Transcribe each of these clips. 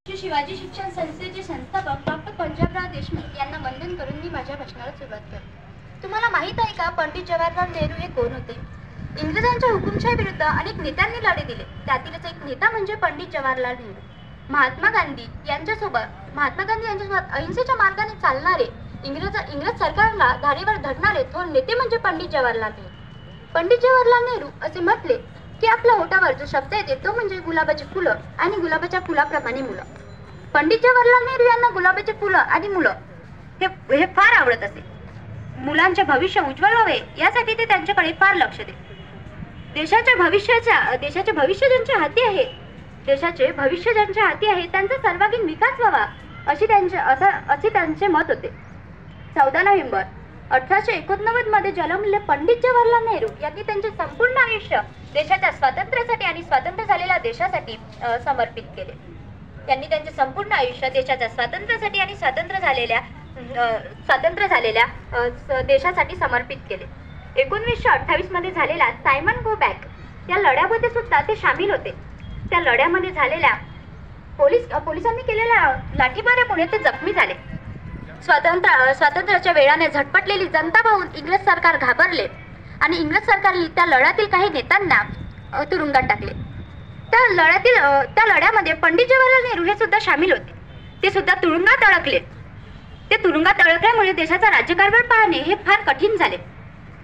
श्री शिवाजी शिक्षण संस्थेचे संस्थापक डॉक्टर पंजाबराव देशमुख यांना वंदन करून मी माझ्या भाषणाला सुरुवात करते। तुम्हाला माहित आहे का पंडित जवाहरलाल नेहरू हे कोण होते? इंग्रजांच्या हुकुमशाही विरुद्ध अनेक नेत्यांनी लढे दिले, त्यातीलच एक नेता म्हणजे पंडित जवाहरलाल नेहरू। महात्मा गांधी यांच्यासोबत अहिंसेच्या मार्गाने चालणारे, इंग्रज सरकारला धारेवर धरणारे थोर नेते म्हणजे पंडित जवाहरलाल नेहरू। पंडित जवाहरलाल नेहरू असे म्हटले की आपल्या होठावर जो शब्द येते तो म्हणजे गुलाबाची फुलं आणि गुलाबाच्या फुलाप्रमाणे मुलं। पंडित जवाहरलाल नेहरू यांना गुलाबाची फुलं आणि मुलं हे फार आवडत असे। मुलांचे भविष्य उज्ज्वल व्हावे यासाठी ते त्यांच्याकडे फार लक्ष देत। देशाचे भविष्य ज्यांच्या हाती आहे त्यांचा सर्वांगीण विकास व्हावा असे त्यांचे मत होते। 14 नोव्हेंबर 1889 मध्ये जन्मलेले पंडित जवाहरलाल नेहरू यांनी त्यांचे संपूर्ण आयुष्य देशाच्या स्वातंत्र्यासाठी आणि स्वतंत्र झालेल्या देशासाठी समर्पित केले। त्यांनी त्यांचे संपूर्ण आयुष्य देशाच्या स्वातंत्र्यासाठी आणि स्वतंत्र झालेल्या देशासाठी समर्पित केले। 1928 मध्ये झालेल्या सायमन गो बॅक या लढ्यामध्ये सुद्धा ते सामील होते। त्या लढ्यामध्ये झालेल्या पोलिसांनी केलेल्या लाठीमारामुळे ते जखमी झाले। स्वातंत्र्याच्या वेळाने झटपटलेली जनता पाहून इंग्रज सरकार घाबरले आणि इंग्रज सरकारने त्या लढ्यातील काही नेत्यांना तुरुंगात टाकले। त्या लढ्यामध्ये पंडित जवाहरलाल नेहरू हे सुद्धा सामील होते। ते सुद्धा तुरुंगात अडकले। ते तुरुंगात अडकल्यामुळे देशाचा राज्यकारभार पाहणे हे फार कठीण झाले,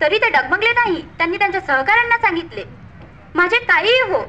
तरी ते डगमगले नाही। त्यांनी त्यांच्या सहकाऱ्यांना सांगितले, माझे काहीही हो